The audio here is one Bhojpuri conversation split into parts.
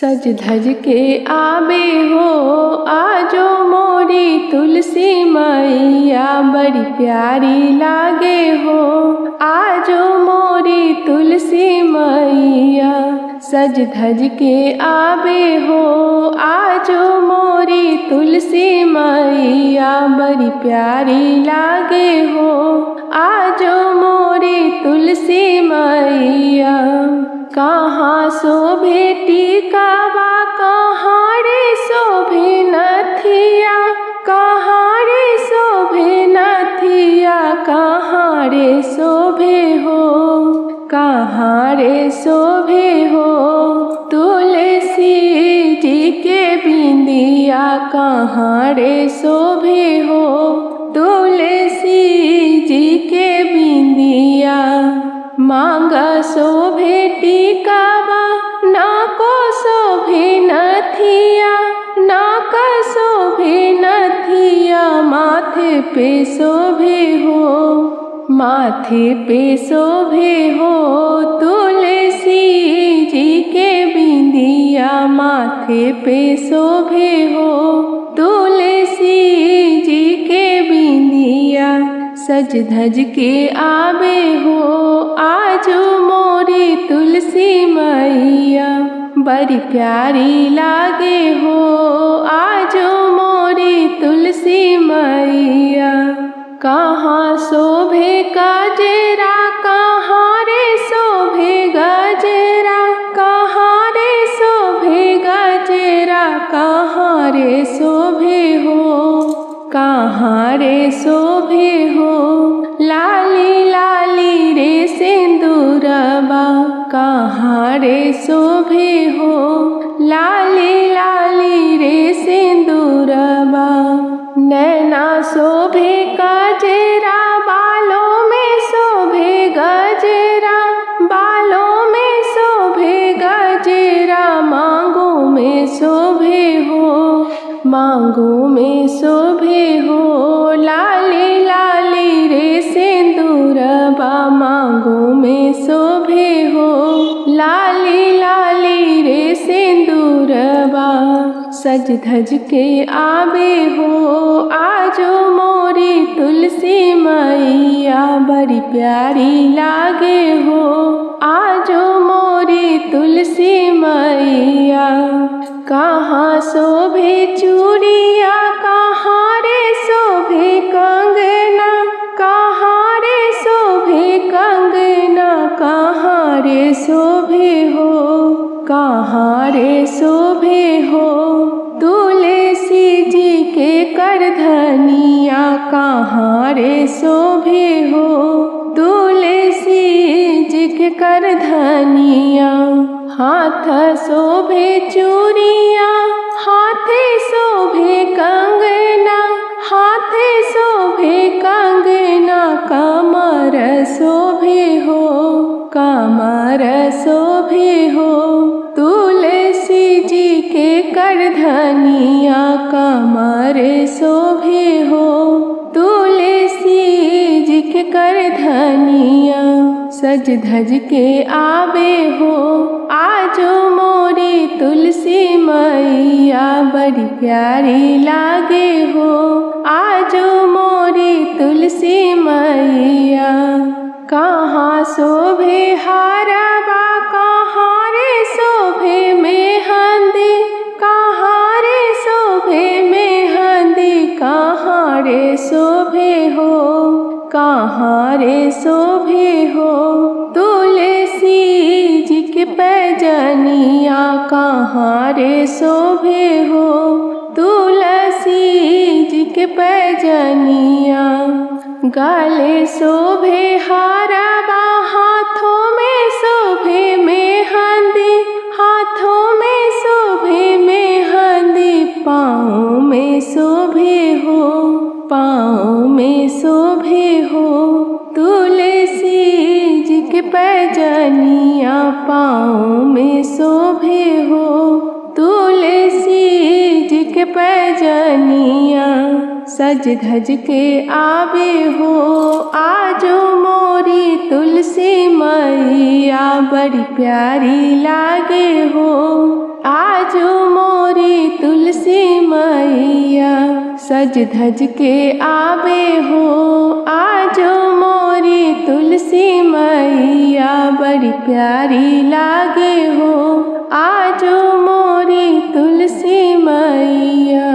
सज धज के आबे हो आजो मोरी तुलसी मैया, बड़ी प्यारी लागे हो आजो मोरी तुलसी मैया। सज धज के आबे हो आजो मोरी तुलसी मैया, बड़ी प्यारी लागे हो आजो मोरी तुलसी मैया। कहाँ शोभे टीकावा कहाँ रे शोभे नथिया, कहाँ रे शोभे नथिया, कहाँ रे शोभे हो, कहाँ रे शोभे हो। तुलसी जी के बिंदिया कहाँ रे शोभे हो, तुलसी जी के बिंदिया। मांगा शोभे टीकावा नाको शोभे नथिया, नाक शोभे नथिया, माथे पे शोभे हो, माथे पे शोभे हो। तुलसी जी के बिंदिया माथे पे शोभे हो, तुलसी जी के बिंदिया। सज धज के आबे हो आजो मोरी तुलसी मैया, बड़ी प्यारी लागे हो आजो मोरी तुलसी मैया। कहाँ शोभे गजरा, कहाँ रे शोभे गजरा, कहाँ रे शोभे गजरा, कहाँ रे शोभे हो, कहाँ रे शोभे हो। लाली लाली रे सिंदूरबा कहाँ रे शोभे हो, लाली लाली रे सिंदूरबा। नैना शोभे गजरा, बालों में शोभे गजरा, बालों में शोभे गजरा, मांगों में शोभे हो, मांगों में शोभे हो। लाली लाली रे सिंदूरबा मांगों में शोभे हो, लाली लाली रे सिंदूरबा। सज धज के आबे हो आजो मोरी तुलसी मैया, बड़ी प्यारी लागे हो आजो मोरी तुलसी मैया। कहाँ शोभे चूड़िया, कहाँ रे शोभे कंगना, कहाँ रे शोभे कंगना, कहाँ रे शोभे हो, कहाँ रे शोभे हो। तुलसी जी के करधनिया कहाँ रे शोभे हो, तुलसी जी के करधनिया। हाथ शोभे चूड़िया, हाथे शोभे कंगना, हाथे शोभे कंगना, कमर शोभे हो, कमर शोभे हो। तुलसी जी के करधनिया कमर शोभे हो, तुलसी जी के करधनिया। सज धज के आबे हो आजो मोरी तुलसी मैया, बड़ी प्यारी लागे हो आजो मोरी तुलसी मैया। कहाँ शोभे हारबा, कहाँ रे शोभे मेहंदी, कहाँ रे शोभे मेहंदी, कहाँ रे शोभे हो, कहाँ रे शोभे हो। तुलसी जी के पैजनिया कहाँ रे शोभे हो, तुलसी जी के पैजनिया। गले शोभे हारबा, हाथों में शोभे मेहंदी, हाथों में शोभे मेहंदी, पाँव में शोभे हो, पाँव में शोभे हो। तुलसी जी के पैजनिया पाँव में शोभे हो, तुलसी जी के पैजनिया। सज धज के आबे हो आजो मोरी तुलसी मैया, बड़ी प्यारी लागे हो आज सज धज के आवे हो। आजो मोरी तुलसी मैया बड़ी प्यारी लागे हो। आजो मोरी तुलसी मैया।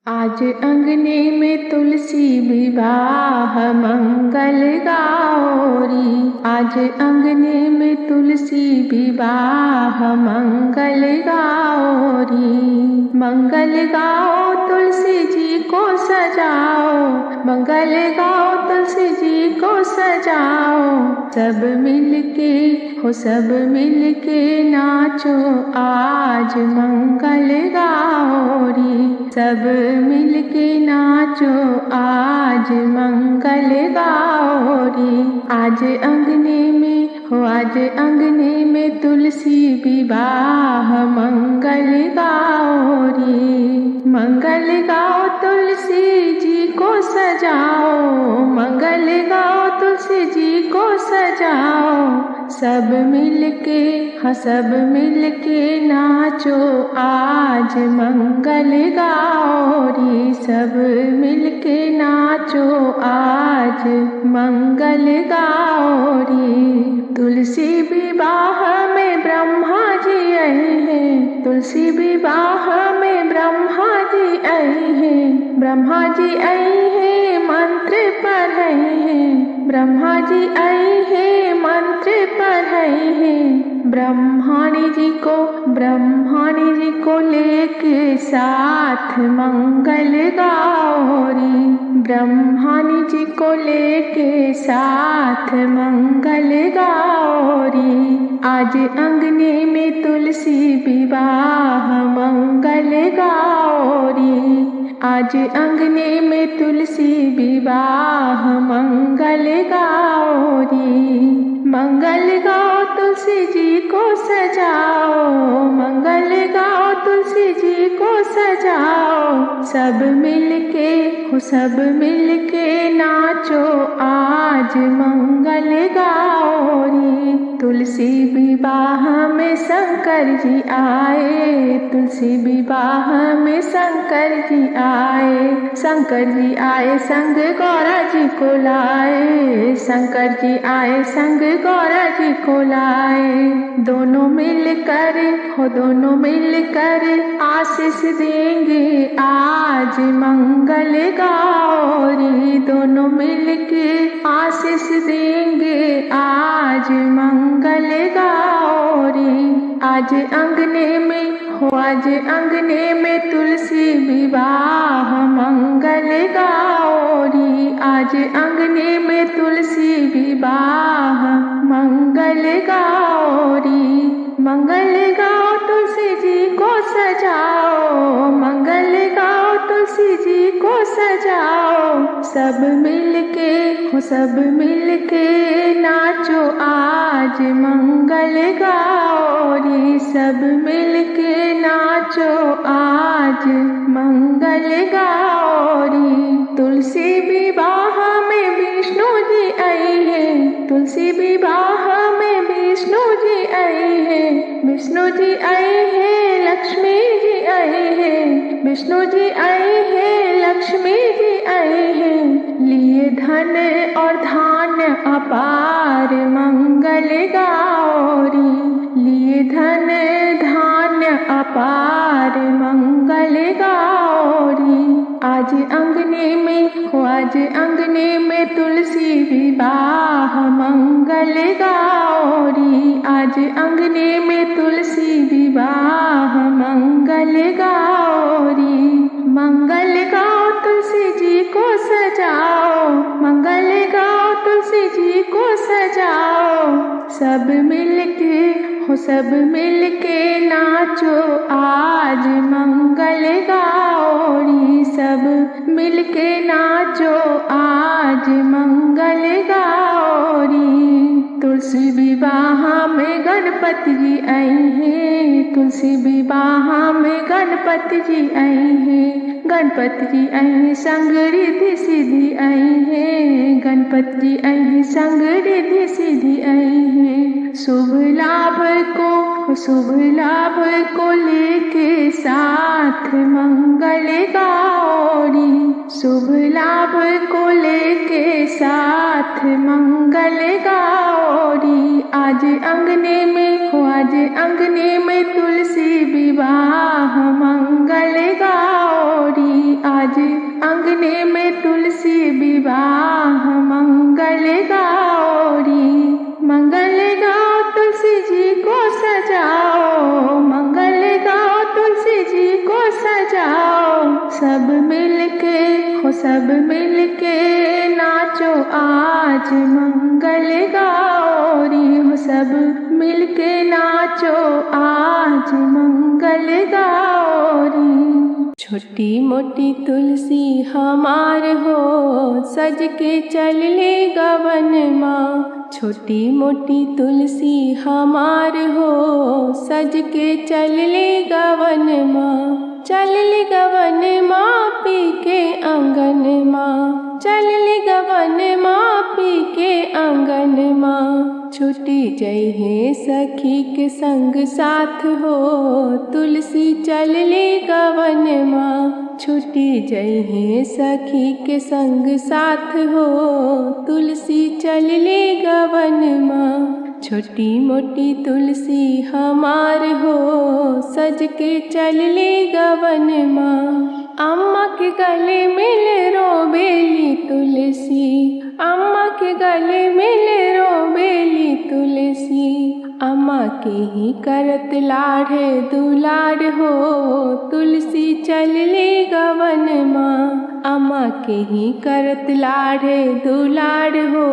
आज अंगने में तुलसी विवाह मंगल गौरी। आज अंगने में तुलसी विवाह मंगल गौरी। मंगल गाओ तुलसी जी को सजाओ। मंगल गाओ तुलसी जी को सजाओ। सब मिलके हो सब मिलके नाचो आज मंगल गौरी। सब मिलके नाचो आज मंगल गौरी। आज अंगने में हो आज अंगने में तुलसी विवाह मंगल गौरी। मंगल गाओ तुलसी जी को सजाओ। मंगल गाओ तुलसी जी को सजाओ। सब मिलके हाँ सब मिलके नाचो आज मंगल गौरी। सब मिलके नाचो आज मंगल गौरी। तुलसी विवाह में ब्रह्मा जी आए हैं। तुलसी विवाह में ब्रह्मा जी आए हैं। ब्रह्मा जी आए हैं मंत्र पढ़े हैं। ब्रह्मा जी आए हैं मंत्र पढ़े हैं। ब्रह्माणी जी को लेके साथ मंगल गौरी। ब्रह्माणी जी को लेके साथ मंगल गौरी। आज अंगने में तुलसी विवाह मंगल गौरी। आज अंगने में तुलसी विवाह मंगल गौरी। मंगल गाओ तुलसी जी को सजाओ। मंगल गाओ तुलसी जी को सजाओ। सब मिलके हो सब मिलके नाचो आज मंगल गौरी। तुलसी विवाह में शंकर जी आए। तुलसी विवाह में शंकर जी आए। शंकर जी आए संग गौरा जी को लाए। शंकर जी आए संग गौरा जी को लाए। दोनों मिलकर हो दोनों मिलकर आशीष देंगे आज मंगल गौरी। दोनों मिलके आशीष देंगे आज मंगल गौरी। आज अंगने में हो आज अंगने में तुलसी विवाह मंगल गौरी। आज अंगने में तुलसी विवाह मंगल गौरी। मंगल गाओ तुलसी जी को सजाओ। मंगल गाओ तुलसी जी को सजाओ। सब मिलके हो सब मिलके नाचो आज मंगल गौरी। सब मिलके नाचो आज मंगल गौरी। तुलसी विवाह में विष्णु जी आए हैं। तुलसी विवाह में विष्णु जी आए हैं। विष्णु जी आए हैं लक्ष्मी जी आए हैं। विष्णु जी आए हैं लक्ष्मी जी आए हैं। लिए धन और धान्य अपार मंगल गौरी। लिए धन धान्य अपार मंगल गौरी। आज अंगने में हो आज अंगने में तुलसी विवाह मंगल गौरी। आज अंगने में तुलसी विवाह मंगल गौरी। मंगल गाओ तुलसी जी को सजाओ। मंगल गाओ तुलसी जी को सजाओ। सब मिलके हो सब मिलके नाचो आज मंगल गौरी। सब मिलके नाचो आज मंगल गौरी। तुलसी विवाह में गणपति जी आए हैं। तुलसी विवाह में गणपति जी आए हैं। गणपति जी आई संग रिद्धि सिद्धि आई है, गणपति जी आई संग रिद्धि सिद्धि आई है। शुभ लाभ को लेके साथ मंगल गौरी, शुभ लाभ को लेके साथ मंगल गौरी। आज अंगने में तुलसी विवाह मंगल गौरी, आज अंगने में तुलसी विवाह मंगल गौरी। मंगल गाओ तुलसी जी को सजाओ, मंगल गाओ तुलसी जी को सजाओ। सब मिलके नाचो आज मंगल गौरी हो, सब मिलके नाचो आज मंगल गौरी। छोटी मोटी तुलसी हमार हो, सज के चल ले गवन माँ। छोटी मोटी तुलसी हमार हो, सज के चल ले गवन माँ। चल ले गवन माँ पी के आंगन माँ, चल ले गवन माँ पी के आंगन माँ। छुट्टी जय है सखी के संग साथ हो, तुलसी चल ले गवन माँ। छुट्टी जय है सखी के संग साथ हो, तुलसी चल ले गवन माँ। छोटी मोटी तुलसी हमार हो, सज के चल ले गवन माँ। अम्मा के गले मिल रोबेली तुलसी, अम्मा के गले मिल रोबेली तुलसी। अम्मा के ही करत लाड़ दुलार हो, तुलसी चल ले गवन माँ। अम्मा के ही करत लाड़ दुलार हो,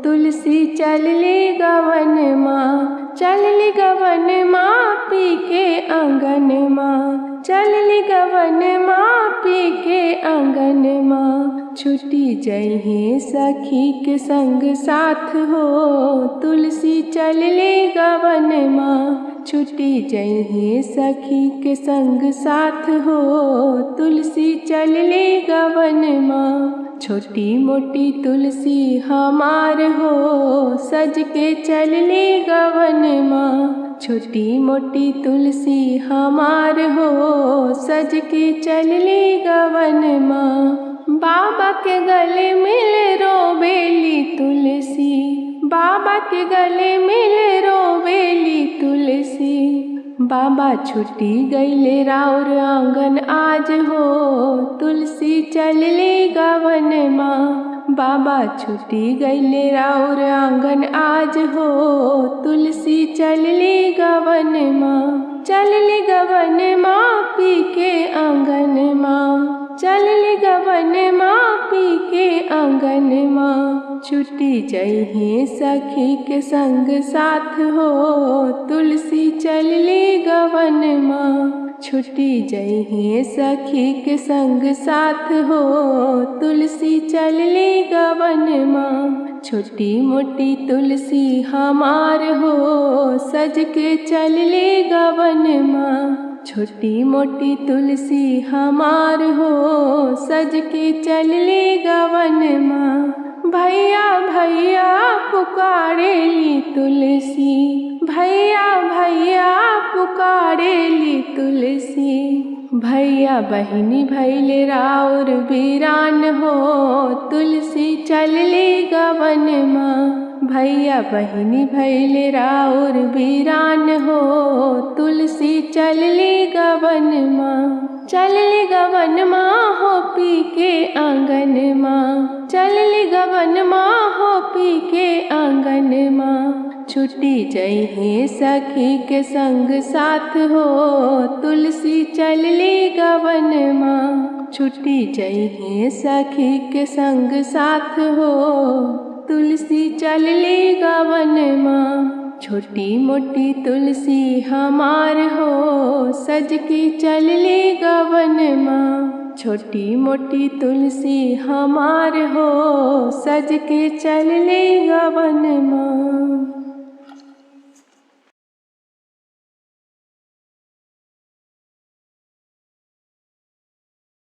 तुलसी चल ले गवन माँ। चल ले गवन माँ पी के आंगन माँ, चल ले गवन माँ पी के आंगन माँ। छुट्टी जय है सखी के संग साथ हो, तुलसी चल ले गवन माँ। छुट्टी जय है सखी के संग साथ हो, तुलसी चल ले गवन माँ। छोटी मोटी तुलसी हमार हो, सज के चल ले गवन माँ। छोटी मोटी तुलसी हमार हो, सज के चल ले गवन माँ। बाबा के गले मिल रोबेली तुलसी, बाबा के गले मिल रोबेली तुलसी। बाबा छुट्टी गईले राउर आंगन आज हो, तुलसी चल ले गवन माँ। बाबा छुट्टी गईले राउर आंगन आज हो, तुलसी चल ले गवन माँ। चल ले गवन माँ पी के आंगन माँ, चल ले गवन माँ पी के आंगन माँ। छुट्टी जय है सखी के संग साथ हो, तुलसी चल ले गवन माँ। छुट्टी जय है सखी के संग साथ हो, तुलसी चल ले गवन माँ। छोटी मोटी तुलसी हमार हो, सज के चल ले गवन माँ। छोटी मोटी तुलसी हमार हो, सज के चल ले गवन माँ। भैया भैया पुकारेली तुलसी, भैया भैया पुकारेली तुलसी। भैया बहिनी भैले राउर वीरान हो, तुलसी चल ले गवन माँ। भैया बहिनी भैले राउर वीरान हो, तुलसी चल ले गवन माँ। चल ले गवन माँ हो पी के आंगन माँ, चल ले गवन माँ हो पी के आंगन माँ। छुट्टी जय है सखी के संग साथ हो, तुलसी चल ले गवन माँ। छुट्टी जय है सखी के संग साथ हो, तुलसी चल ले गवन माँ। छोटी मोटी तुलसी हमार हो, सज के चल ले गवन माँ। छोटी मोटी तुलसी हमार हो, सज के चल ले गवन माँ।